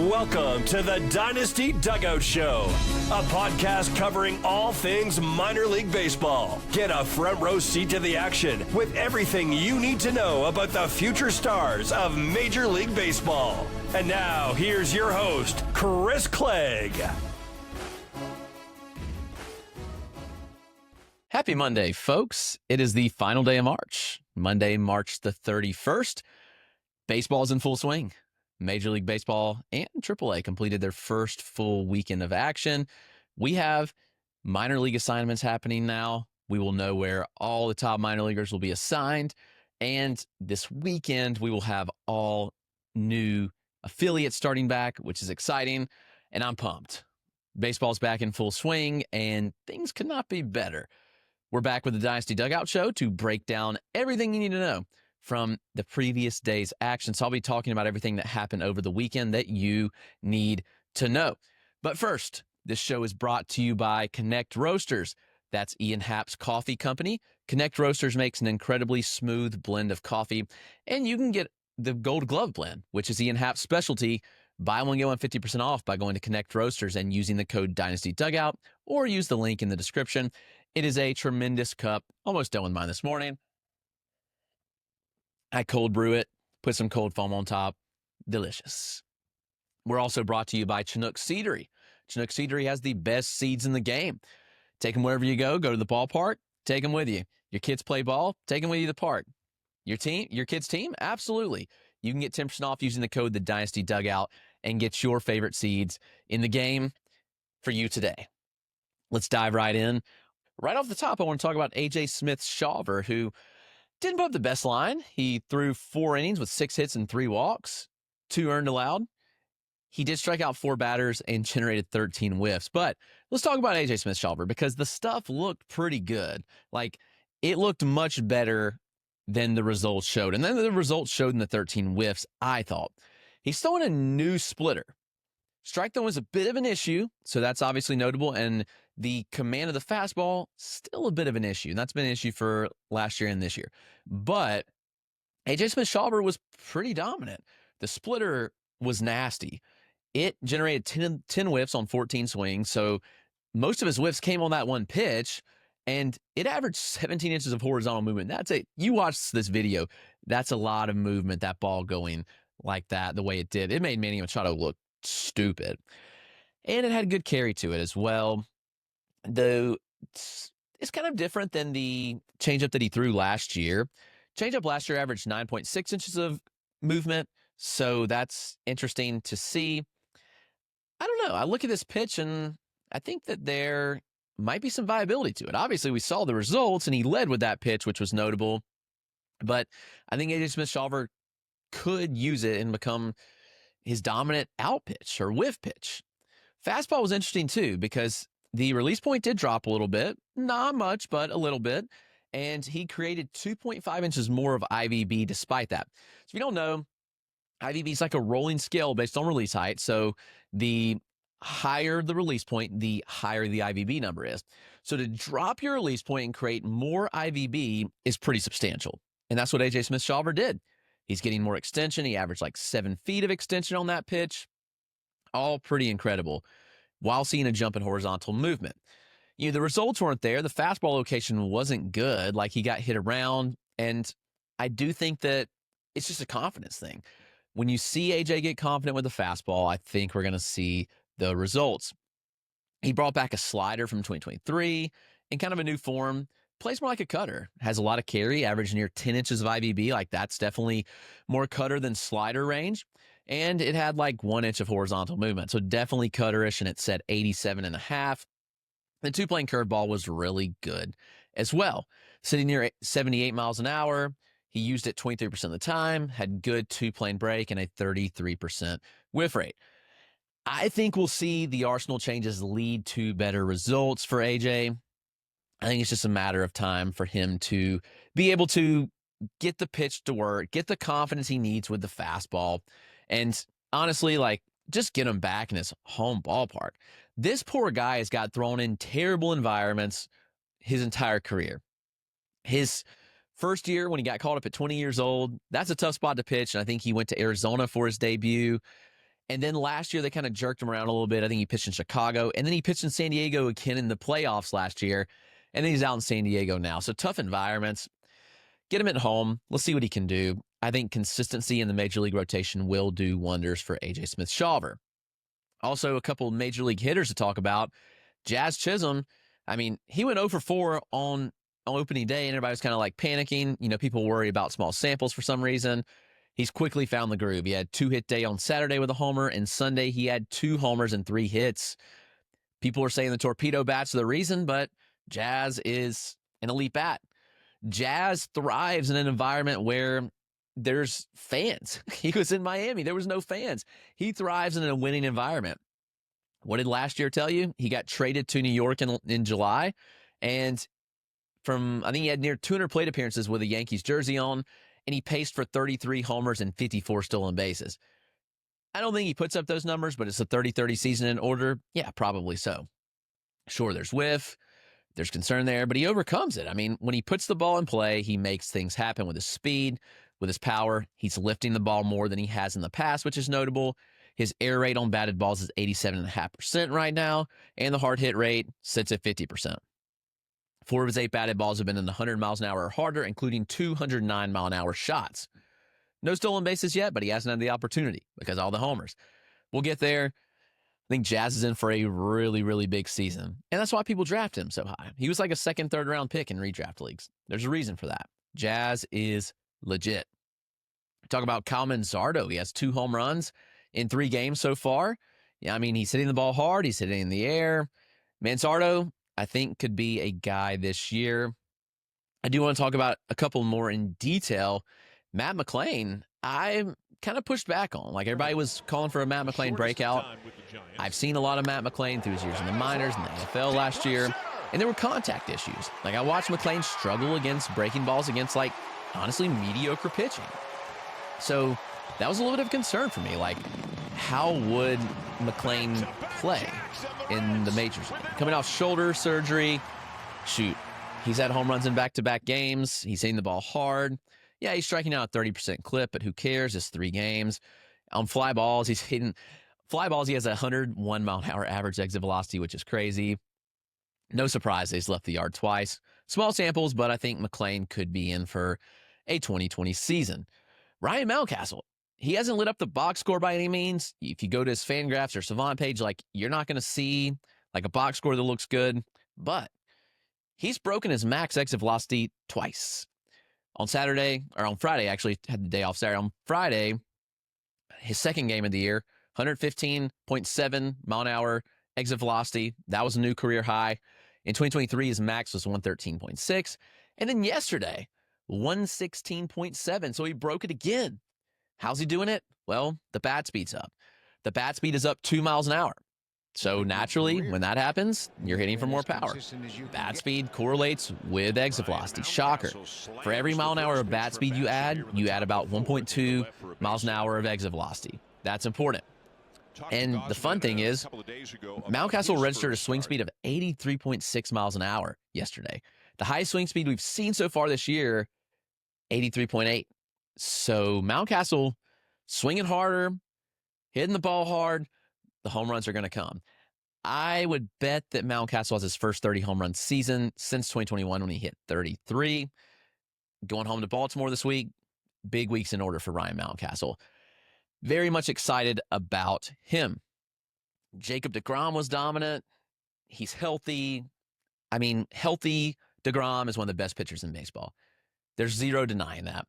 Welcome to the Dynasty Dugout Show, a podcast covering all things minor league baseball. Get a front row seat to the action with everything you need to know about the future stars of Major League Baseball. And now, here's your host, Chris Clegg. Happy Monday, folks. It is the final day of March. Monday, March the 31st. Baseball's in full swing. Major League Baseball and AAA completed their first full weekend of action. We have minor league assignments happening now. We will know where all the top minor leaguers will be assigned. And this weekend, we will have all new affiliates starting back, which is exciting. And I'm pumped. Baseball's back in full swing, and things could not be better. We're back with the Dynasty Dugout Show to break down everything you need to know from the previous day's action. So I'll be talking about everything that happened over the weekend that you need to know. But first, this show is brought to you by Connect Roasters. That's Ian Happ's coffee company. Connect Roasters makes an incredibly smooth blend of coffee, and you can get the Gold Glove blend, which is Ian Happ's specialty. Buy one, get one 50% off by going to Connect Roasters and using the code Dynasty Dugout, or use the link in the description. It is a tremendous cup. Almost done with mine this morning. I cold brew it, put some cold foam on top. Delicious. We're also brought to you by Chinook Seedery. Chinook Seedery has the best seeds in the game. Take them wherever you go. Go to the ballpark, take them with you. Your kids play ball, take them with you to the park. Your kids' team? Absolutely. You can get 10% off using the code The Dynasty Dugout and get your favorite seeds in the game for you today. Let's dive right in. Right off the top, I want to talk about A.J. Smith-Shawver, who didn't put up the best line. He threw 4 innings with 6 hits and 3 walks, 2 earned allowed. He did strike out 4 batters and generated 13 whiffs. But let's talk about A.J. Smith-Shawver, because the stuff looked pretty good. Like, it looked much better than the results showed. And then the results showed in the 13 whiffs, I thought. He's throwing a new splitter. Strike zone was a bit of an issue, so that's obviously notable. And the command of the fastball, still a bit of an issue. And that's been an issue for last year and this year. But A.J. Smith-Shawver was pretty dominant. The splitter was nasty. It generated 10 whiffs on 14 swings, so most of his whiffs came on that one pitch, and it averaged 17 inches of horizontal movement. That's it. You watch this video. That's a lot of movement, that ball going like that, the way it did. It made Manny Machado look stupid. And it had a good carry to it as well. Though it's kind of different than the changeup that he threw last year. Changeup last year averaged 9.6 inches of movement, so that's interesting to see. I don't know. I look at this pitch, and I think that there might be some viability to it. Obviously, we saw the results, and he led with that pitch, which was notable. But I think A.J. Smith-Shawver could use it and become his dominant out pitch or whiff pitch. Fastball was interesting, too, because the release point did drop a little bit. Not much, but a little bit. And he created 2.5 inches more of IVB despite that. So if you don't know, IVB is like a rolling scale based on release height. So the higher the release point, the higher the IVB number is. So to drop your release point and create more IVB is pretty substantial. And that's what A.J. Smith-Shawver did. He's getting more extension. He averaged like 7 feet of extension on that pitch. All pretty incredible, while seeing a jump in horizontal movement. The results weren't there. The fastball location wasn't good. Like, he got hit around, and I do think that it's just a confidence thing. When you see AJ get confident with the fastball, I think we're going to see the results. He brought back a slider from 2023 in kind of a new form. Plays more like a cutter. Has a lot of carry, average near 10 inches of IVB. Like, that's definitely more cutter than slider range. And it had like 1 inch of horizontal movement. So definitely cutterish, and it said 87.5. The 2-plane curveball was really good as well. Sitting near 78 miles an hour. He used it 23% of the time, had good 2-plane break, and a 33% whiff rate. I think we'll see the arsenal changes lead to better results for AJ. I think it's just a matter of time for him to be able to get the pitch to work, get the confidence he needs with the fastball, and honestly, like, just get him back in his home ballpark. This poor guy has got thrown in terrible environments his entire career. His first year, when he got called up at 20 years old, that's a tough spot to pitch, and I think he went to Arizona for his debut. And then last year, they kind of jerked him around a little bit. I think he pitched in Chicago, and then he pitched in San Diego again in the playoffs last year, and then he's out in San Diego now. So tough environments. Get him at home. Let's see what he can do. I think consistency in the major league rotation will do wonders for A.J. Smith-Shawver. Also, a couple major league hitters to talk about. Jazz Chisholm, I mean, he went 0 for 4 on opening day, and everybody was kind of like panicking. You know, people worry about small samples for some reason. He's quickly found the groove. He had 2-hit day on Saturday with a homer, and Sunday he had 2 homers and 3 hits. People are saying the torpedo bats are the reason, but Jazz is an elite bat. Jazz thrives in an environment where there's fans. He was in Miami. There was no fans. He thrives in a winning environment. What did last year tell you? He got traded to New York in July, and I think he had near 200 plate appearances with a Yankees jersey on, and he paced for 33 homers and 54 stolen bases. I don't think he puts up those numbers, but it's a 30-30 season in order. Yeah, probably so. Sure, there's whiff, there's concern there, but he overcomes it. I mean, when he puts the ball in play, he makes things happen with his speed, with his power. He's lifting the ball more than he has in the past, which is notable. His air rate on batted balls is 87.5% right now, and the hard hit rate sits at 50%. 4 of his 8 batted balls have been in the 100 miles an hour or harder, including 209 mile an hour shots. No stolen bases yet, but he hasn't had the opportunity because of all the homers. We'll get there. I think Jazz is in for a really, really big season, and that's why people draft him so high. He was like a second, third round pick in redraft leagues. There's a reason for that. Jazz is legit. Talk about Kyle Manzardo. He has 2 home runs in 3 games so far. Yeah, I mean, he's hitting the ball hard. He's hitting in the air. Manzardo, I think, could be a guy this year. I do want to talk about a couple more in detail. Matt McLain, I'm kind of pushed back on. Like, everybody was calling for a Matt McLain breakout. I've seen a lot of Matt McLain through his years in the minors and the NFL last year, and there were contact issues. Like, I watched McLain struggle against breaking balls against, like, honestly, mediocre pitching. So that was a little bit of a concern for me. Like, how would McLain play in the majors? Coming off shoulder surgery, shoot, he's had home runs in back-to-back games. He's hitting the ball hard. Yeah, he's striking out a 30% clip, but who cares? It's 3 games. On fly balls, he's hitting fly balls. He has a 101 mile an hour average exit velocity, which is crazy. No surprise he's left the yard twice. Small samples, but I think McLain could be in for a 2020 season. Ryan Mountcastle, he hasn't lit up the box score by any means. If you go to his Fangraphs or Savant page, like, you're not going to see like a box score that looks good, but he's broken his max exit velocity twice. On Friday, actually had the day off Saturday. On Friday, his second game of the year, 115.7 mile an hour exit velocity. That was a new career high. In 2023, his max was 113.6. And then yesterday, 116.7. So he broke it again. How's he doing it? Well, the bat speed's up. The bat speed is up 2 miles an hour. So naturally, when that happens, you're hitting for more power. Bat speed correlates with exit velocity. Shocker. For every mile an hour of bat speed you add about 1.2 miles an hour of exit velocity. That's important. And the fun thing is, Mountcastle registered a swing speed of 83.6 miles an hour yesterday. The highest swing speed we've seen so far this year, 83.8. So Mountcastle swinging harder, hitting the ball hard, the home runs are going to come. I would bet that Mountcastle has his first 30 home run season since 2021 when he hit 33. Going home to Baltimore this week, big weeks in order for Ryan Mountcastle. Very much excited about him. Jacob deGrom was dominant. He's healthy. I mean, healthy deGrom is one of the best pitchers in baseball. There's zero denying that.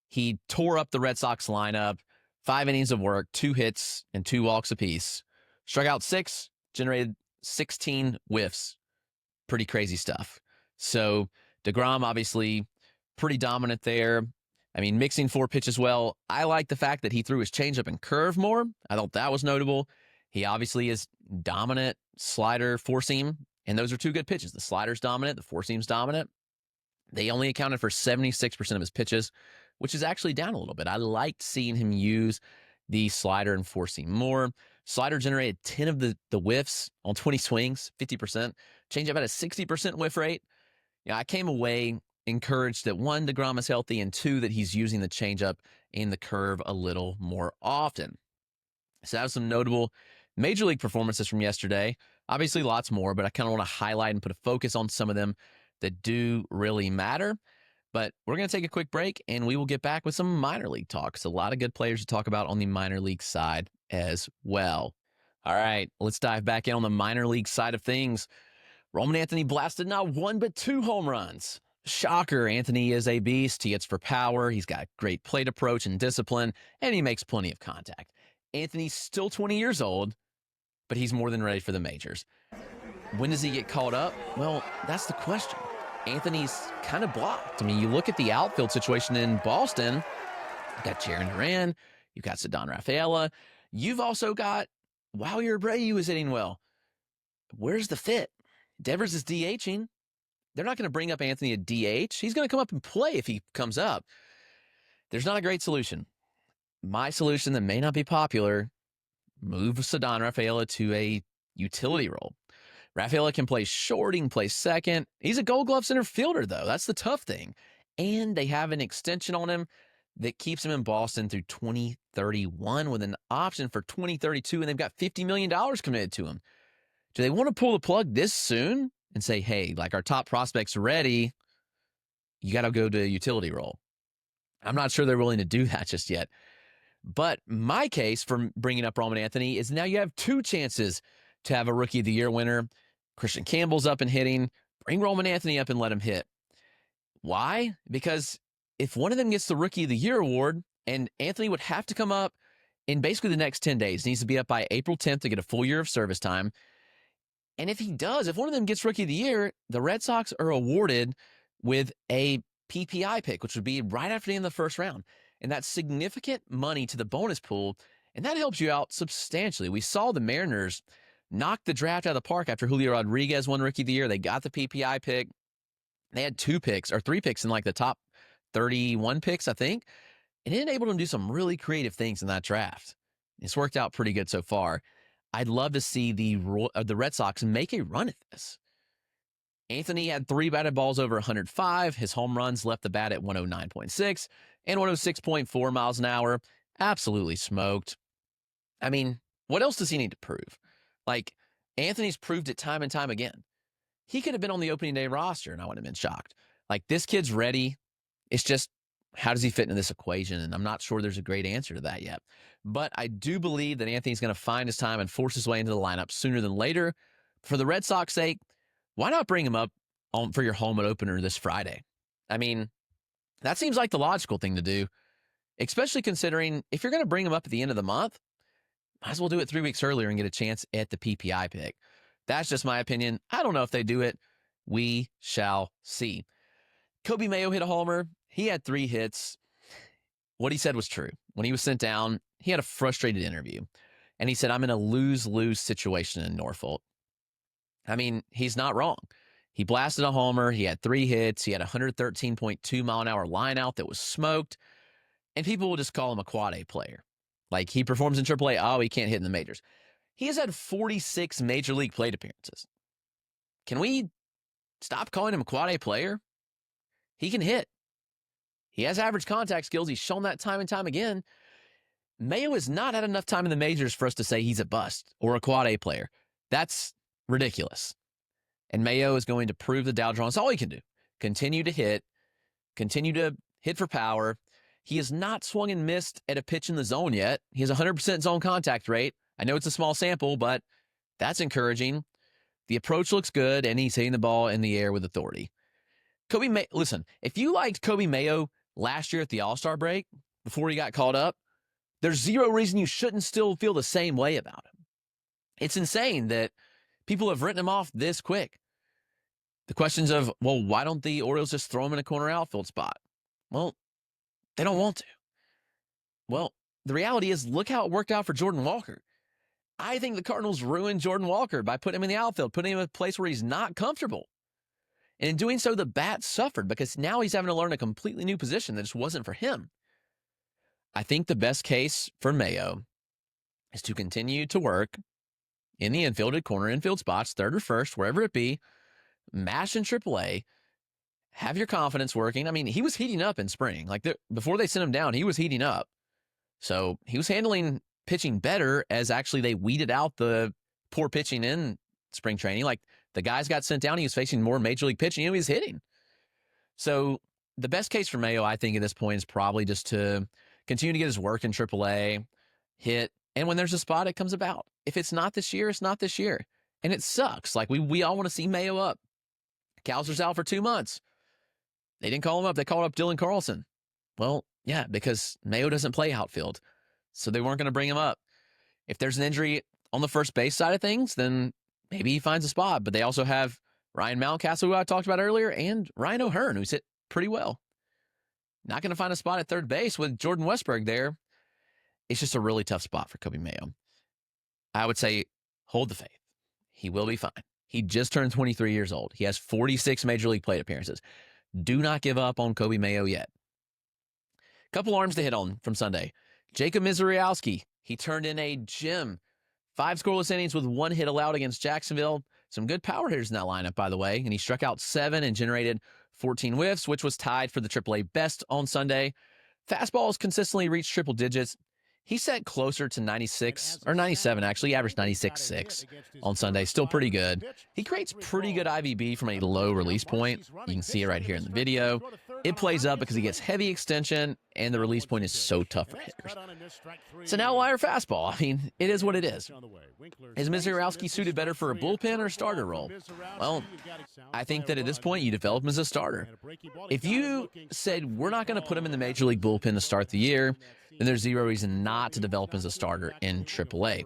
He tore up the Red Sox lineup, 5 innings of work, 2 hits, and 2 walks apiece. Struck out 6, generated 16 whiffs. Pretty crazy stuff. So deGrom, obviously, pretty dominant there. I mean, mixing 4 pitches well. I like the fact that he threw his changeup and curve more. I thought that was notable. He obviously is dominant slider, 4-seam, and those are 2 good pitches. The slider's dominant, the 4-seam's dominant. They only accounted for 76% of his pitches, which is actually down a little bit. I liked seeing him use the slider and 4-seam more. Slider generated 10 of the whiffs on 20 swings, 50%. Changeup had a 60% whiff rate. I came away encouraged that 1, deGrom is healthy, and 2, that he's using the changeup and the curve a little more often. So that was some notable major league performances from yesterday. Obviously, lots more, but I kind of want to highlight and put a focus on some of them that do really matter. But we're going to take a quick break, and we will get back with some minor league talk. So a lot of good players to talk about on the minor league side as well. All right, let's dive back in on the minor league side of things. Roman Anthony blasted not one, but 2 home runs. Shocker, Anthony is a beast. He hits for power. He's got great plate approach and discipline, and he makes plenty of contact. Anthony's still 20 years old, but he's more than ready for the majors. When does he get called up? Well, that's the question. Anthony's kind of blocked. I mean, you look at the outfield situation in Boston, you've got Jarren Duran, you've got Ceddanne Rafaela, you've also got Wilyer Abreu is hitting well. Where's the fit? Devers is DHing. They're not going to bring up Anthony at DH. He's going to come up and play if he comes up. There's not a great solution. My solution that may not be popular, move Ceddanne Rafaela to a utility role. Rafaela can play short, he can play second. He's a Gold Glove center fielder, though. That's the tough thing. And they have an extension on him that keeps him in Boston through 2031 with an option for 2032, and they've got $50 million committed to him. Do they want to pull the plug this soon and say, hey, like our top prospect's ready, you got to go to a utility role? I'm not sure they're willing to do that just yet. But my case for bringing up Roman Anthony is now you have 2 chances to have a Rookie of the Year winner. Christian Campbell's up and hitting. Bring Roman Anthony up and let him hit. Why? Because if one of them gets the Rookie of the Year award, and Anthony would have to come up in basically the next 10 days, needs to be up by April 10th to get a full year of service time. And if he does, if one of them gets Rookie of the Year, the Red Sox are awarded with a PPI pick, which would be right after the end of the first round. And that's significant money to the bonus pool, and that helps you out substantially. We saw the Mariners knock the draft out of the park after Julio Rodriguez won Rookie of the Year. They got the PPI pick. They had 2 picks or 3 picks in like the top 31 picks, I think. And it enabled them to do some really creative things in that draft. It's worked out pretty good so far. I'd love to see the Red Sox make a run at this. Anthony had 3 batted balls over 105. His home runs left the bat at 109.6 and 106.4 miles an hour. Absolutely smoked. I mean, what else does he need to prove? Like, Anthony's proved it time and time again. He could have been on the opening day roster, and I would have been shocked. Like, this kid's ready. It's just, how does he fit into this equation? And I'm not sure there's a great answer to that yet. But I do believe that Anthony's going to find his time and force his way into the lineup sooner than later. For the Red Sox sake, why not bring him up for your home opener this Friday? I mean, that seems like the logical thing to do, especially considering if you're going to bring him up at the end of the month, might as well do it 3 weeks earlier and get a chance at the PPI pick. That's just my opinion. I don't know if they do it. We shall see. Coby Mayo hit a homer. He had 3 hits. What he said was true. When he was sent down, he had a frustrated interview. And he said, I'm in a lose-lose situation in Norfolk. I mean, he's not wrong. He blasted a homer. He had 3 hits. He had a 113.2 mile an hour line out that was smoked. And people will just call him a quad A player. Like, he performs in AAA. Oh, he can't hit in the majors. He has had 46 major league plate appearances. Can we stop calling him a quad A player? He can hit. He has average contact skills. He's shown that time and time again. Mayo has not had enough time in the majors for us to say he's a bust or a quad A player. That's ridiculous. And Mayo is going to prove the Dow Jones all he can do. Continue to hit for power. He has not swung and missed at a pitch in the zone yet. He has 100% zone contact rate. I know it's a small sample, but that's encouraging. The approach looks good, and he's hitting the ball in the air with authority. Listen, if you liked Coby Mayo last year at the All-Star break, before he got called up, there's zero reason you shouldn't still feel the same way about him. It's insane that people have written him off this quick. The questions of, well, why don't the Orioles just throw him in a corner outfield spot? Well, they don't want to. Well, the reality is, look how it worked out for Jordan Walker. I think the Cardinals ruined Jordan Walker by putting him in the outfield, putting him in a place where he's not comfortable. And in doing so, the bat suffered because now he's having to learn a completely new position that just wasn't for him. I think the best case for Mayo is to continue to work in the infield at corner infield spots, third or first, wherever it be, mash in AAA, have your confidence working. I mean, he was heating up in spring. Before they sent him down, he was heating up. So he was handling pitching better as actually they weeded out the poor pitching in spring training. Like, the guys got sent down. He was facing more major league pitching. He was hitting. So the best case for Mayo, I think, at this point is probably just to continue to get his work in AAA, hit, and when there's a spot, it comes about. If it's not this year, it's not this year. And it sucks. Like, we all want to see Mayo up. Kowser's out for 2 months. They didn't call him up. They called up Dylan Carlson. Well, yeah, because Mayo doesn't play outfield. So they weren't going to bring him up. If there's an injury on the first base side of things, then maybe he finds a spot. But they also have Ryan Mountcastle, who I talked about earlier, and Ryan O'Hearn, who's hit pretty well. Not going to find a spot at third base with Jordan Westberg there. It's just a really tough spot for Coby Mayo. I would say hold the faith. He will be fine. He just turned 23 years old. He has 46 major league plate appearances. Do not give up on Coby Mayo yet. Couple arms to hit on from Sunday. Jacob Misiorowski, he turned in a gem. 5 scoreless innings with 1 hit allowed against Jacksonville. Some good power hitters in that lineup, by the way. And he struck out 7 and generated 14 whiffs, which was tied for the AAA best on Sunday. Fastballs consistently reached triple digits. He set closer to 96, or 97 actually. He averaged 96.6 on Sunday. Still pretty good. He creates pretty good IVB from a low release point. You can see it right here in the video. It plays up because he gets heavy extension, and the release point is so tough for hitters. It's an outlier fastball. I mean, it is what it is. Is Misiorowski suited better for a bullpen or starter role? Well, I think that at this point, you develop him as a starter. If you said, we're not going to put him in the major league bullpen to start the year, then there's zero reason not to develop him as a starter in AAA.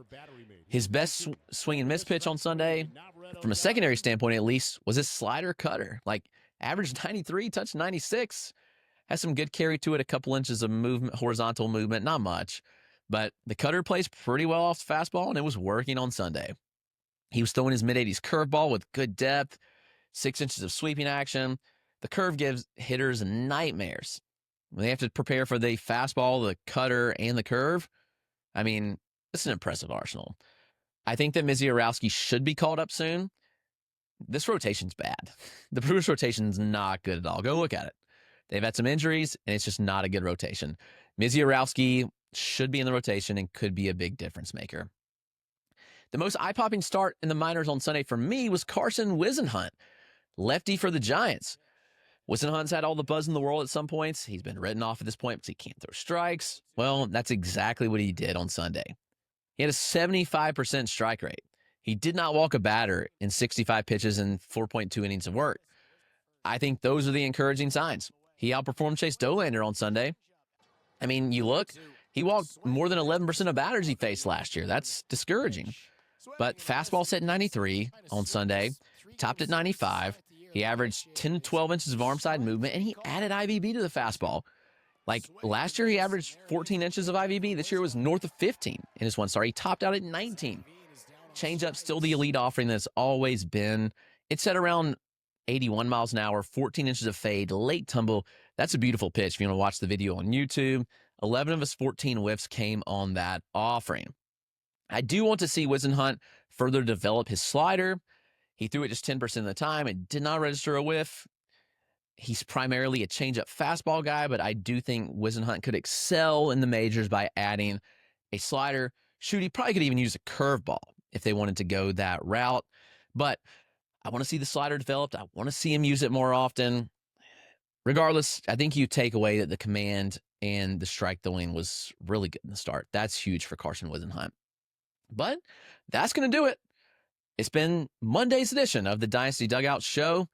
His best swing and miss pitch on Sunday, from a secondary standpoint at least, was his slider cutter. Like, averaged 93, touched 96. Has some good carry to it, a couple inches of movement, horizontal movement, not much. But the cutter plays pretty well off the fastball, and it was working on Sunday. He was throwing his mid-80s curveball with good depth, 6 inches of sweeping action. The curve gives hitters nightmares. When they have to prepare for the fastball, the cutter, and the curve, I mean, it's an impressive arsenal. I think that Misiorowski should be called up soon. This rotation's bad. The Brewers rotation's not good at all. Go look at it. They've had some injuries, and it's just not a good rotation. Misiorowski should be in the rotation and could be a big difference maker. The most eye-popping start in the minors on Sunday for me was Carson Whisenhunt, lefty for the Giants. Whisenhunt's had all the buzz in the world at some points. He's been written off at this point because he can't throw strikes. Well, that's exactly what he did on Sunday. He had a 75% strike rate. He did not walk a batter in 65 pitches and 4.2 innings of work. I think those are the encouraging signs. He outperformed Chase Dolander on Sunday. I mean, you look, he walked more than 11% of batters he faced last year. That's discouraging. But fastball set 93 on Sunday, topped at 95. He averaged 10 to 12 inches of arm side movement, and he added IVB to the fastball. Like, last year, he averaged 14 inches of IVB. This year was north of 15 in his one start. He topped out at 19. Changeup still the elite offering that's always been. It's at around 81 miles an hour, 14 inches of fade, late tumble. That's a beautiful pitch if you want to watch the video on YouTube. 11 of his 14 whiffs came on that offering. I do want to see Whisenhunt further develop his slider. He threw it just 10% of the time. It did not register a whiff. He's primarily a changeup fastball guy, but I do think Whisenhunt could excel in the majors by adding a slider. Shoot, he probably could even use a curveball if they wanted to go that route. But I want to see the slider developed. I want to see him use it more often. Regardless, I think you take away that the command and the strike throwing was really good in the start. That's huge for Carson Whisenhunt. But that's going to do it. It's been Monday's edition of the Dynasty Dugout Show.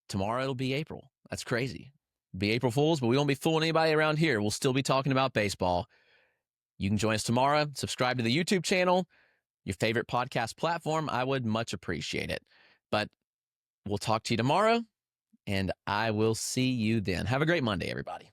Tomorrow it'll be April. That's crazy. It'll be April Fools, but we won't be fooling anybody around here. We'll still be talking about baseball. You can join us tomorrow. Subscribe to the YouTube channel, your favorite podcast platform. I would much appreciate it. But we'll talk to you tomorrow, and I will see you then. Have a great Monday, everybody.